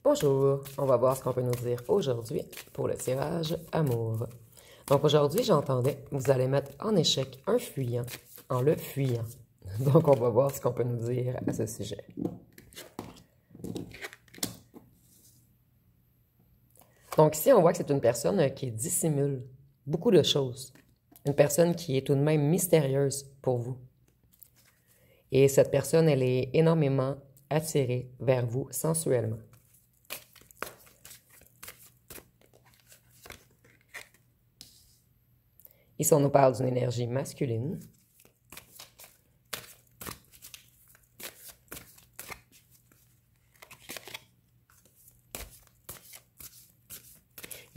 Bonjour, on va voir ce qu'on peut nous dire aujourd'hui pour le tirage amour. Donc aujourd'hui, j'entendais, vous allez mettre en échec un fuyant en le fuyant. Donc on va voir ce qu'on peut nous dire à ce sujet. Donc ici, on voit que c'est une personne qui dissimule beaucoup de choses. Une personne qui est tout de même mystérieuse pour vous. Et cette personne, elle est énormément attirée vers vous sensuellement. Ici, on nous parle d'une énergie masculine.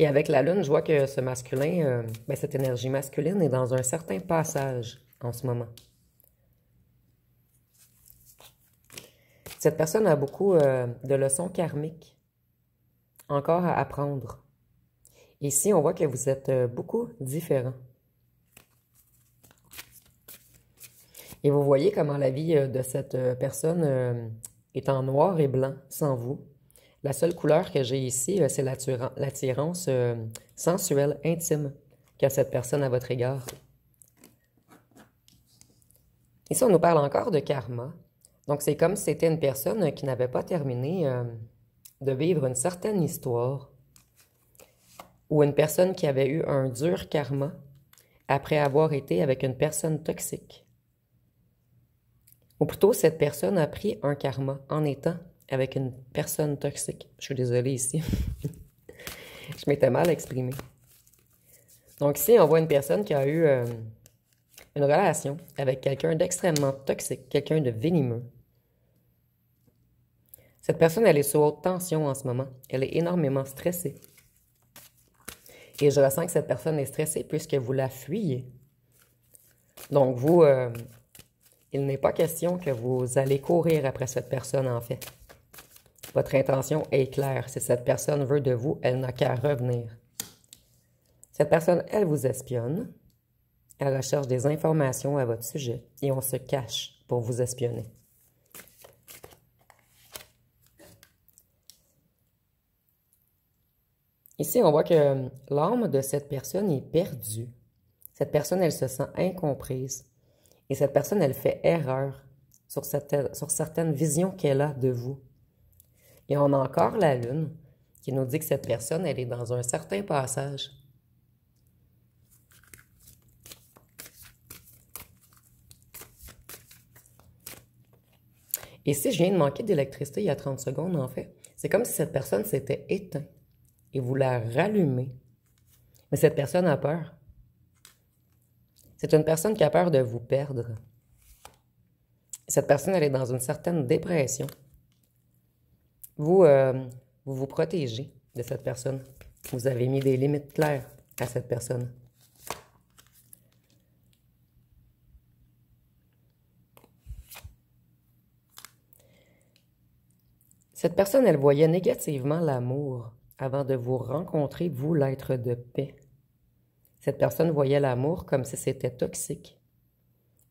Et avec la Lune, je vois que ce masculin, cette énergie masculine est dans un certain passage en ce moment. Cette personne a beaucoup de leçons karmiques encore à apprendre. Ici, on voit que vous êtes beaucoup différents. Et vous voyez comment la vie de cette personne est en noir et blanc, sans vous. La seule couleur que j'ai ici, c'est l'attirance sensuelle, intime qu'a cette personne à votre égard. Ici, on nous parle encore de karma. Donc, c'est comme si c'était une personne qui n'avait pas terminé de vivre une certaine histoire ou une personne qui avait eu un dur karma après avoir été avec une personne toxique. Ou plutôt, cette personne a pris un karma en étant avec une personne toxique. Je suis désolée ici. Je m'étais mal exprimée. Donc ici, on voit une personne qui a eu une relation avec quelqu'un d'extrêmement toxique, quelqu'un de venimeux. Cette personne, elle est sous haute tension en ce moment. Elle est énormément stressée. Et je ressens que cette personne est stressée puisque vous la fuyez. Donc vous, il n'est pas question que vous allez courir après cette personne en fait. Votre intention est claire. Si cette personne veut de vous, elle n'a qu'à revenir. Cette personne, elle vous espionne. Elle recherche des informations à votre sujet et on se cache pour vous espionner. Ici, on voit que l'âme de cette personne est perdue. Cette personne, elle se sent incomprise. Et cette personne, elle fait erreur sur certaines visions qu'elle a de vous. Et on a encore la Lune qui nous dit que cette personne, elle est dans un certain passage. Et si je viens de manquer d'électricité il y a 30 secondes, en fait, c'est comme si cette personne s'était éteinte et vous la rallumez. Mais cette personne a peur. C'est une personne qui a peur de vous perdre. Cette personne, elle est dans une certaine dépression. Vous vous protégez de cette personne. Vous avez mis des limites claires à cette personne. Cette personne, elle voyait négativement l'amour avant de vous rencontrer, vous, l'être de paix. Cette personne voyait l'amour comme si c'était toxique.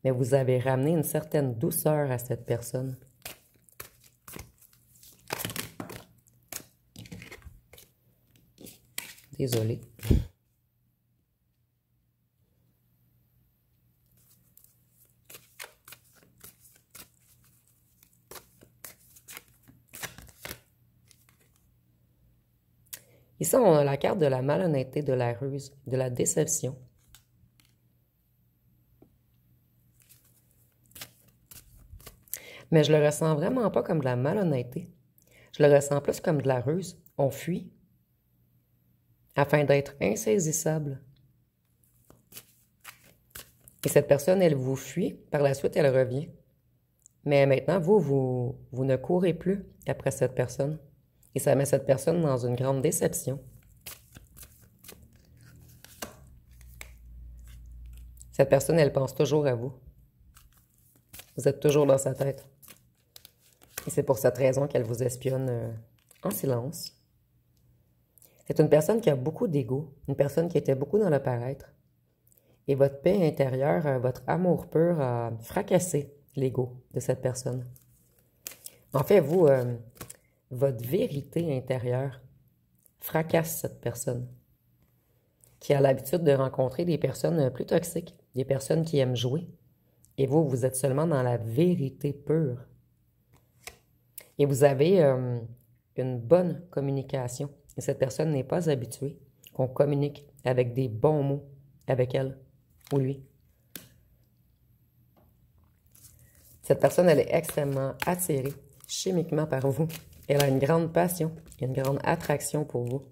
Mais vous avez ramené une certaine douceur à cette personne. Désolée. Ici, on a la carte de la malhonnêteté, de la ruse, de la déception. Mais je le ressens vraiment pas comme de la malhonnêteté. Je le ressens plus comme de la ruse. On fuit afin d'être insaisissable. Et cette personne, elle vous fuit. Par la suite, elle revient. Mais maintenant, vous ne courez plus après cette personne. Et ça met cette personne dans une grande déception. Cette personne, elle pense toujours à vous. Vous êtes toujours dans sa tête. Et c'est pour cette raison qu'elle vous espionne en silence. C'est une personne qui a beaucoup d'ego, une personne qui était beaucoup dans le paraître. Et votre paix intérieure, votre amour pur a fracassé l'ego de cette personne. En fait, vous, votre vérité intérieure fracasse cette personne qui a l'habitude de rencontrer des personnes plus toxiques, des personnes qui aiment jouer. Et vous, vous êtes seulement dans la vérité pure. Et vous avez une bonne communication. Et cette personne n'est pas habituée qu'on communique avec des bons mots avec elle ou lui. Cette personne, elle est extrêmement attirée chimiquement par vous. Elle a une grande passion, une grande attraction pour vous.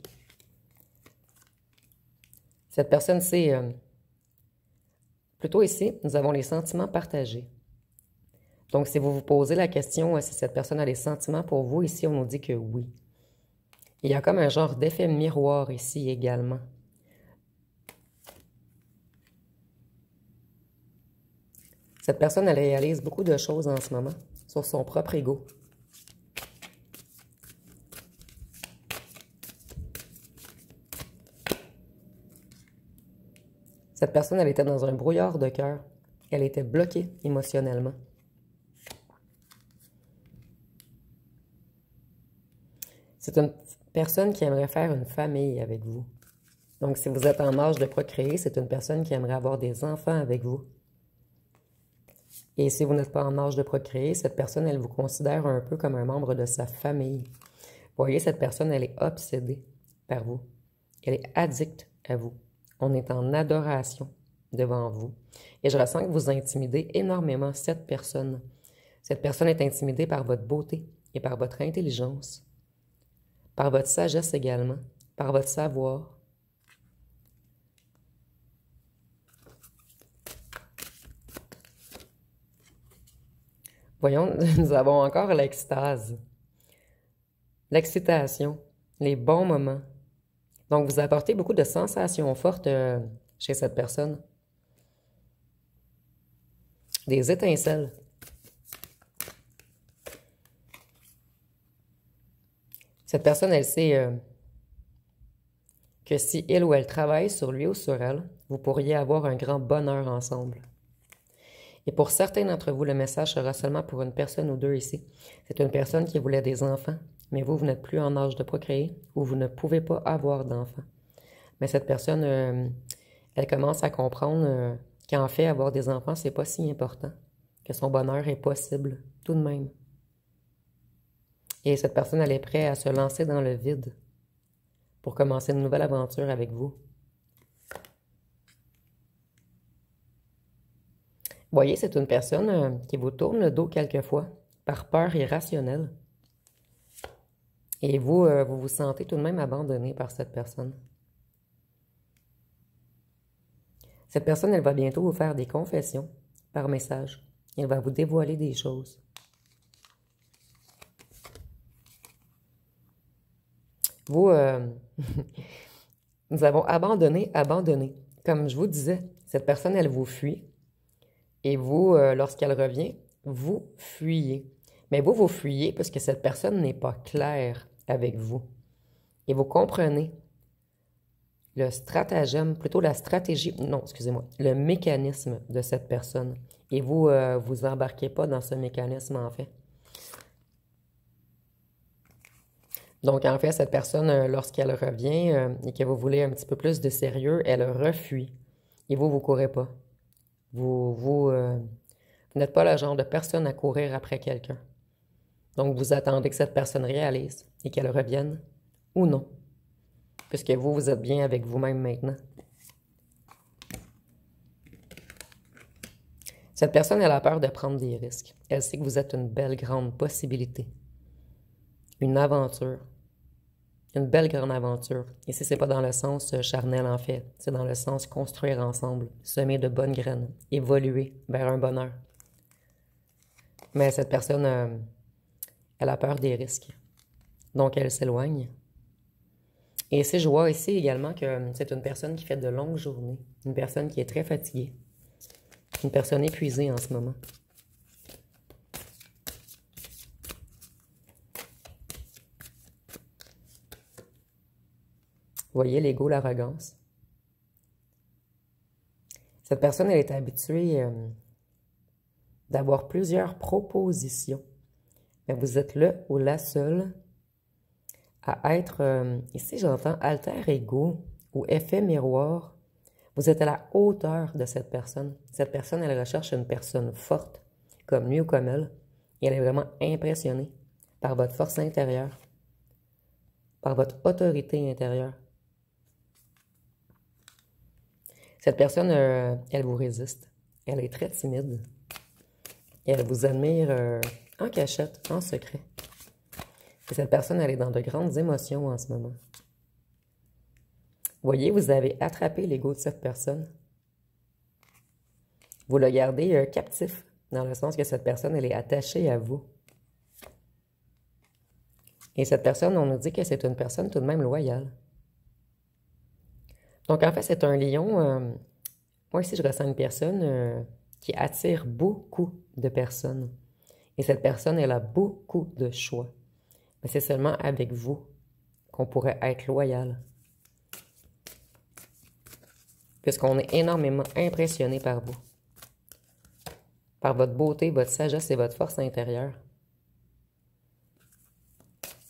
Cette personne, c'est... plutôt ici, nous avons les sentiments partagés. Donc, si vous vous posez la question si cette personne a des sentiments pour vous, ici, on nous dit que oui. Il y a comme un genre d'effet miroir ici également. Cette personne, elle réalise beaucoup de choses en ce moment sur son propre ego. Cette personne, elle était dans un brouillard de cœur. Elle était bloquée émotionnellement. C'est une personne qui aimerait faire une famille avec vous. Donc, si vous êtes en âge de procréer, c'est une personne qui aimerait avoir des enfants avec vous. Et si vous n'êtes pas en âge de procréer, cette personne, elle vous considère un peu comme un membre de sa famille. Vous voyez, cette personne, elle est obsédée par vous. Elle est addicte à vous. On est en adoration devant vous. Et je ressens que vous intimidez énormément cette personne. Cette personne est intimidée par votre beauté et par votre intelligence, par votre sagesse également, par votre savoir. Voyons, nous avons encore l'extase, l'excitation, les bons moments. Donc, vous apportez beaucoup de sensations fortes chez cette personne. Des étincelles. Cette personne, elle sait que si elle ou elle travaille sur lui ou sur elle, vous pourriez avoir un grand bonheur ensemble. Et pour certains d'entre vous, le message sera seulement pour une personne ou deux ici. C'est une personne qui voulait des enfants, mais vous n'êtes plus en âge de procréer ou vous ne pouvez pas avoir d'enfants. Mais cette personne, elle commence à comprendre qu'en fait, avoir des enfants, c'est pas si important, que son bonheur est possible tout de même. Et cette personne, elle est prête à se lancer dans le vide pour commencer une nouvelle aventure avec vous. Vous voyez, c'est une personne qui vous tourne le dos quelquefois par peur irrationnelle. Et vous, vous vous sentez tout de même abandonné par cette personne. Cette personne, elle va bientôt vous faire des confessions par message. Elle va vous dévoiler des choses. Vous, nous avons abandonné. Comme je vous disais, cette personne, elle vous fuit. Et vous, lorsqu'elle revient, vous fuyez. Mais vous, vous fuyez parce que cette personne n'est pas claire avec vous. Et vous comprenez le stratagème, plutôt la stratégie, non, excusez-moi, le mécanisme de cette personne. Et vous, vous embarquez pas dans ce mécanisme, en fait. Donc, en fait, cette personne, lorsqu'elle revient et que vous voulez un petit peu plus de sérieux, elle refuit. Et vous, vous courez pas. Vous n'êtes pas le genre de personne à courir après quelqu'un. Donc, vous attendez que cette personne réalise et qu'elle revienne ou non. Puisque vous, vous êtes bien avec vous-même maintenant. Cette personne, elle a peur de prendre des risques. Elle sait que vous êtes une belle grande possibilité. Une aventure. Une belle grande aventure. Ici, c'est pas dans le sens charnel, en fait. C'est dans le sens construire ensemble, semer de bonnes graines, évoluer vers un bonheur. Mais cette personne, elle a peur des risques. Donc, elle s'éloigne. Et ici, je vois ici également que c'est une personne qui fait de longues journées. Une personne qui est très fatiguée. Une personne épuisée en ce moment. Vous voyez l'ego, l'arrogance. Cette personne, elle est habituée d'avoir plusieurs propositions. Mais vous êtes le ou la seule à être, ici j'entends alter ego ou effet miroir. Vous êtes à la hauteur de cette personne. Cette personne, elle recherche une personne forte, comme lui ou comme elle, et elle est vraiment impressionnée par votre force intérieure, par votre autorité intérieure. Cette personne, elle vous résiste. Elle est très timide. Et elle vous admire en cachette, en secret. Et cette personne, elle est dans de grandes émotions en ce moment. Voyez, vous avez attrapé l'ego de cette personne. Vous le gardez captif, dans le sens que cette personne, elle est attachée à vous. Et cette personne, on nous dit que c'est une personne tout de même loyale. Donc, en fait, c'est un lion. Moi, ici, je ressens une personne qui attire beaucoup de personnes. Et cette personne, elle a beaucoup de choix. Mais c'est seulement avec vous qu'on pourrait être loyal. Puisqu'on est énormément impressionné par vous. Par votre beauté, votre sagesse et votre force intérieure.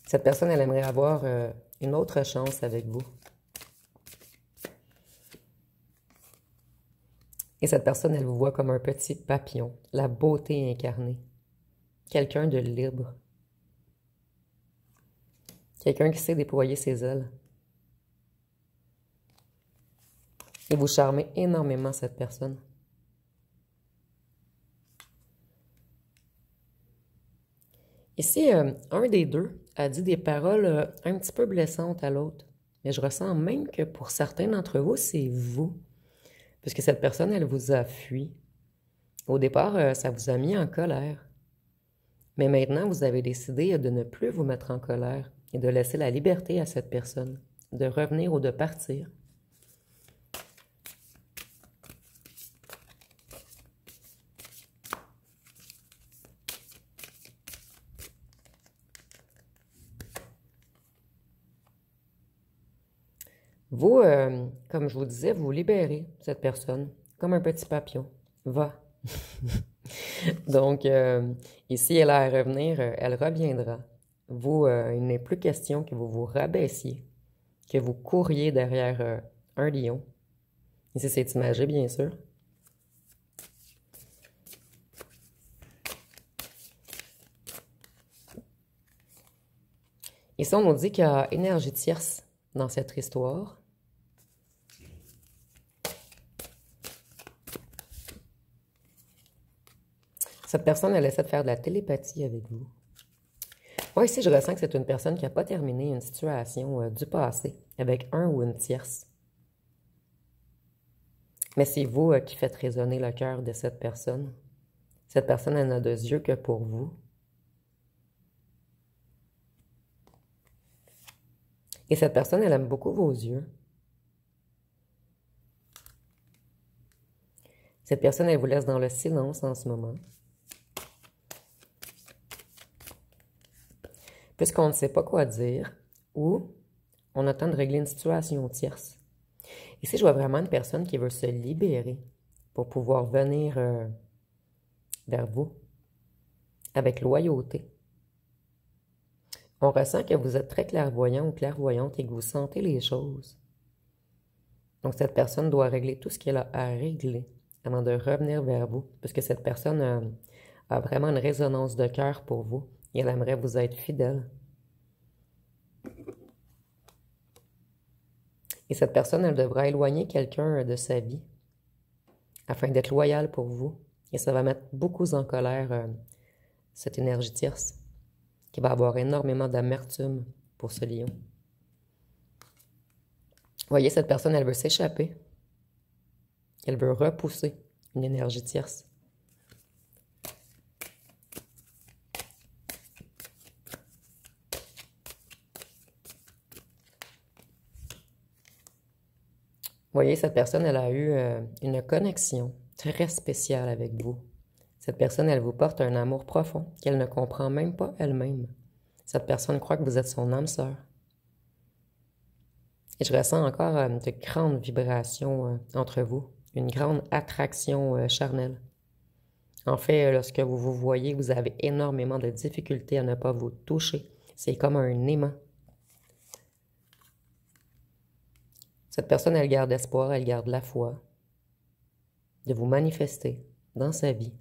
Cette personne, elle aimerait avoir une autre chance avec vous. Et cette personne, elle vous voit comme un petit papillon, la beauté incarnée. Quelqu'un de libre. Quelqu'un qui sait déployer ses ailes. Et vous charmez énormément cette personne. Ici, un des deux a dit des paroles un petit peu blessantes à l'autre. Mais je ressens même que pour certains d'entre vous, c'est vous. Puisque cette personne, elle vous a fui. Au départ, ça vous a mis en colère. Mais maintenant, vous avez décidé de ne plus vous mettre en colère et de laisser la liberté à cette personne, de revenir ou de partir. Vous, comme je vous disais, vous libérez cette personne, comme un petit papillon. Va. Donc, ici, elle a à revenir, elle reviendra. Vous, il n'est plus question que vous vous rabaissiez, que vous couriez derrière un lion. Ici, c'est imagé, bien sûr. Ici, on nous dit qu'il y a énergie tierce dans cette histoire. Cette personne, elle essaie de faire de la télépathie avec vous. Moi, ici, je ressens que c'est une personne qui n'a pas terminé une situation du passé avec un ou une tierce. Mais c'est vous qui faites résonner le cœur de cette personne. Cette personne, elle n'a de yeux que pour vous. Et cette personne, elle aime beaucoup vos yeux. Cette personne, elle vous laisse dans le silence en ce moment. Puisqu'on ne sait pas quoi dire ou on attend de régler une situation tierce. Ici, je vois vraiment une personne qui veut se libérer pour pouvoir venir vers vous avec loyauté. On ressent que vous êtes très clairvoyant ou clairvoyante et que vous sentez les choses. Donc, cette personne doit régler tout ce qu'elle a à régler avant de revenir vers vous, puisque cette personne a vraiment une résonance de cœur pour vous et elle aimerait vous être fidèle. Et cette personne, elle devra éloigner quelqu'un de sa vie afin d'être loyale pour vous. Et ça va mettre beaucoup en colère cette énergie tierce qui va avoir énormément d'amertume pour ce lion. Vous voyez, cette personne, elle veut s'échapper. Elle veut repousser une énergie tierce. Vous voyez, cette personne, elle a eu une connexion très spéciale avec vous. Cette personne, elle vous porte un amour profond qu'elle ne comprend même pas elle-même. Cette personne croit que vous êtes son âme sœur. Et je ressens encore de grandes vibrations entre vous, une grande attraction charnelle. En fait, lorsque vous vous voyez, vous avez énormément de difficultés à ne pas vous toucher. C'est comme un aimant. Cette personne, elle garde espoir, elle garde la foi de vous manifester dans sa vie.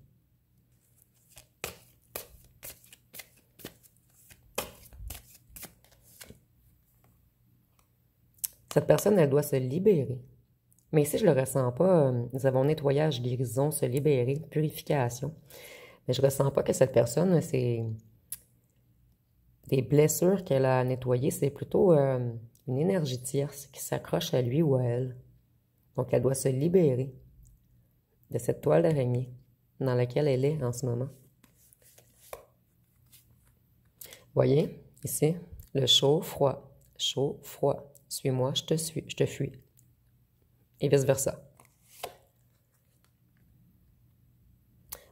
Cette personne, elle doit se libérer. Mais ici, je ne le ressens pas. Nous avons nettoyage, guérison, se libérer, purification. Mais je ne ressens pas que cette personne, c'est des blessures qu'elle a nettoyées. C'est plutôt une énergie tierce qui s'accroche à lui ou à elle. Donc, elle doit se libérer de cette toile d'araignée dans laquelle elle est en ce moment. Voyez, ici, le chaud, froid, suis-moi, je te suis, je te fuis. Et vice-versa.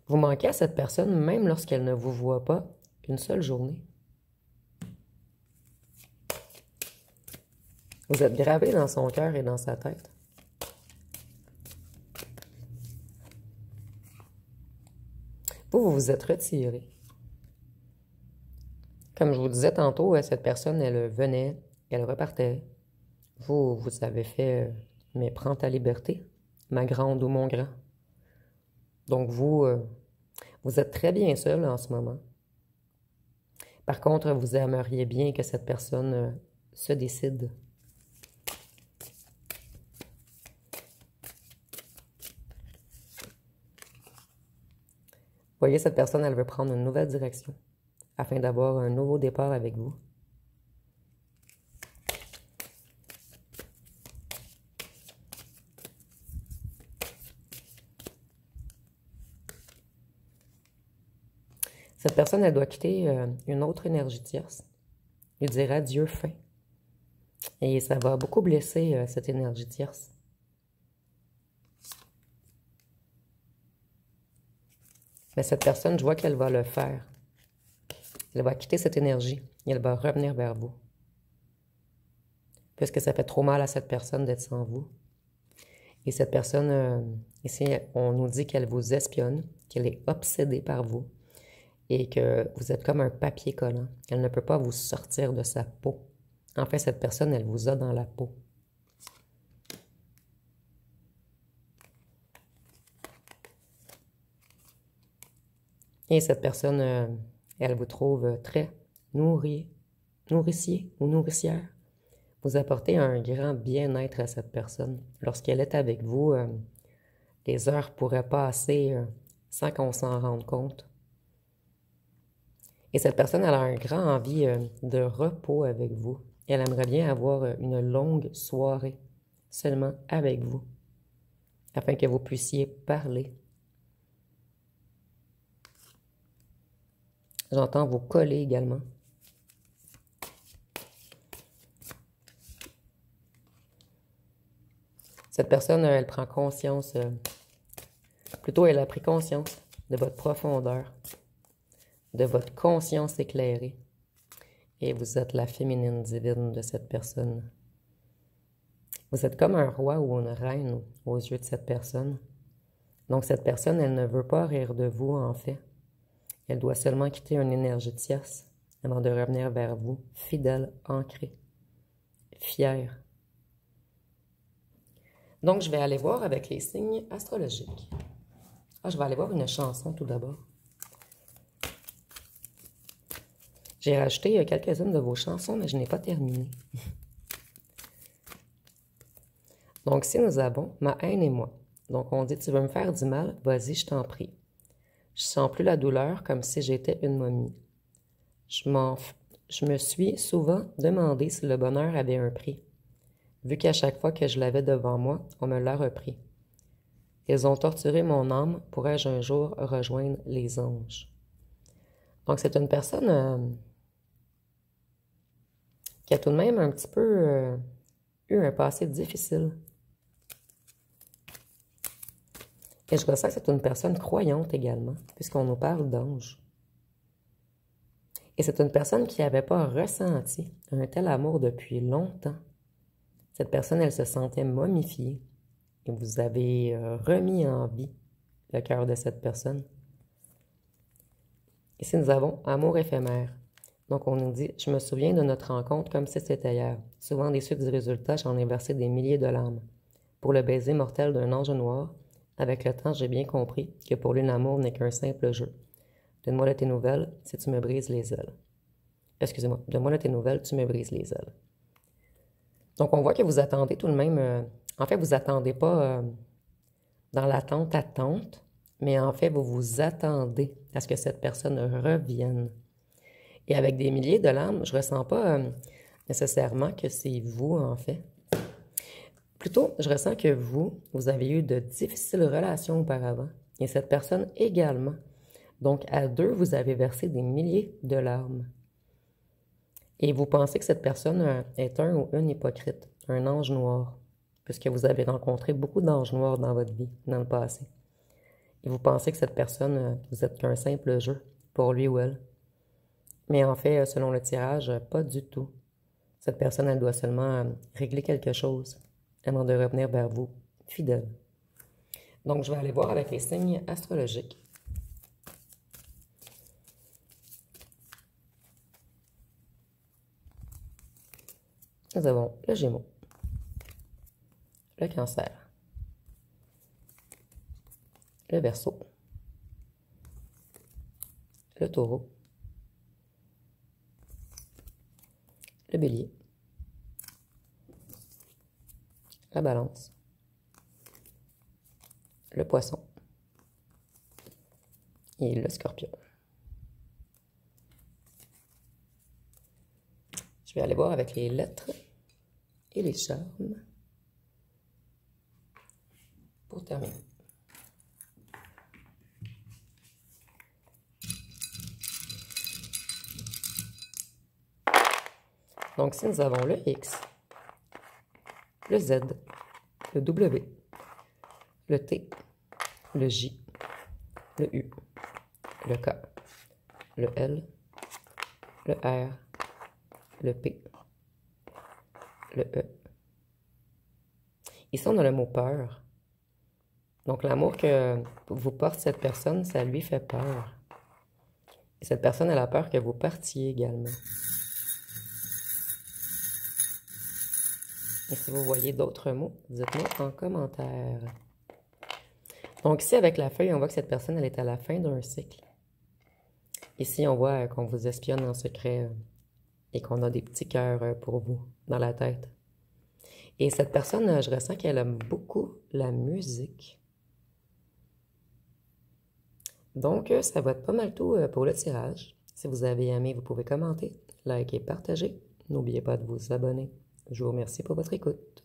Vous manquez à cette personne même lorsqu'elle ne vous voit pas une seule journée. Vous êtes gravé dans son cœur et dans sa tête. Vous vous êtes retiré. Comme je vous disais tantôt, cette personne, elle venait, elle repartait. Vous avez fait, mais prends ta liberté, ma grande ou mon grand. Donc vous êtes très bien seul en ce moment. Par contre, vous aimeriez bien que cette personne se décide. Voyez, cette personne, elle veut prendre une nouvelle direction afin d'avoir un nouveau départ avec vous. Cette personne, elle doit quitter une autre énergie tierce. Lui dire adieu fin. Et ça va beaucoup blesser cette énergie tierce. Mais cette personne, je vois qu'elle va le faire. Elle va quitter cette énergie et elle va revenir vers vous. Puisque ça fait trop mal à cette personne d'être sans vous. Et cette personne, ici, on nous dit qu'elle vous espionne, qu'elle est obsédée par vous et que vous êtes comme un papier collant. Elle ne peut pas vous sortir de sa peau. En fait, cette personne, elle vous a dans la peau. Et cette personne, elle vous trouve très nourricier ou nourricière. Vous apportez un grand bien-être à cette personne. Lorsqu'elle est avec vous, les heures pourraient passer sans qu'on s'en rende compte. Et cette personne, elle a un grand envie de repos avec vous. Elle aimerait bien avoir une longue soirée seulement avec vous, afin que vous puissiez parler. J'entends vous coller également. Cette personne, elle prend conscience, plutôt elle a pris conscience de votre profondeur, de votre conscience éclairée. Et vous êtes la féminine divine de cette personne. Vous êtes comme un roi ou une reine aux yeux de cette personne. Donc cette personne, elle ne veut pas rire de vous en fait. Elle doit seulement quitter une énergie tierce avant de revenir vers vous, fidèle, ancrée, fière. Donc, je vais aller voir avec les signes astrologiques. Je vais aller voir une chanson tout d'abord. J'ai rajouté quelques-unes de vos chansons, mais je n'ai pas terminé. Donc, si nous avons ma haine et moi. Donc, on dit, tu veux me faire du mal, vas-y, je t'en prie. Je sens plus la douleur comme si j'étais une momie. Je me suis souvent demandé si le bonheur avait un prix, vu qu'à chaque fois que je l'avais devant moi, on me l'a repris. Ils ont torturé mon âme, pourrais-je un jour rejoindre les anges? Donc, c'est une personne qui a tout de même un petit peu eu un passé difficile. Et je ressens que c'est une personne croyante également, puisqu'on nous parle d'ange. Et c'est une personne qui n'avait pas ressenti un tel amour depuis longtemps. Cette personne, elle se sentait momifiée. Et vous avez remis en vie le cœur de cette personne. Ici, nous avons amour éphémère. Donc, on nous dit, je me souviens de notre rencontre comme si c'était hier. Souvent déçu du résultat, j'en ai versé des milliers de larmes. Pour le baiser mortel d'un ange noir, avec le temps, j'ai bien compris que pour lui, l'amour n'est qu'un simple jeu. Donne-moi de tes nouvelles si tu me brises les ailes. Excusez-moi, donne-moi de tes nouvelles, tu me brises les ailes. Donc, on voit que vous attendez tout de même. En fait, vous attendez pas dans l'attente, mais en fait, vous vous attendez à ce que cette personne revienne. Et avec des milliers de larmes, je ressens pas nécessairement que c'est vous, en fait. Plutôt, je ressens que vous avez eu de difficiles relations auparavant, et cette personne également. Donc, à deux, vous avez versé des milliers de larmes. Et vous pensez que cette personne est un ou une hypocrite, un ange noir, puisque vous avez rencontré beaucoup d'anges noirs dans votre vie, dans le passé. Et vous pensez que cette personne, vous êtes qu'un simple jeu pour lui ou elle. Mais en fait, selon le tirage, pas du tout. Cette personne, elle doit seulement régler quelque chose avant de revenir vers vous, fidèle. Donc, je vais aller voir avec les signes astrologiques. Nous avons le Gémeaux, le Cancer, le Verseau, le Taureau, le Bélier, la Balance, le Poisson et le Scorpion. Je vais aller voir avec les lettres et les charmes pour terminer. Donc, si nous avons le X, le Z, le W, le T, le J, le U, le K, le L, le R, le P, le E. Ici, on a le mot peur. Donc, l'amour que vous porte cette personne, ça lui fait peur. Et cette personne, elle a peur que vous partiez également. Et si vous voyez d'autres mots, dites-moi en commentaire. Donc ici, avec la feuille, on voit que cette personne, elle est à la fin d'un cycle. Ici, on voit qu'on vous espionne en secret et qu'on a des petits cœurs pour vous dans la tête. Et cette personne, je ressens qu'elle aime beaucoup la musique. Donc, ça va être pas mal tout pour le tirage. Si vous avez aimé, vous pouvez commenter, liker, partager. N'oubliez pas de vous abonner. Je vous remercie pour votre écoute.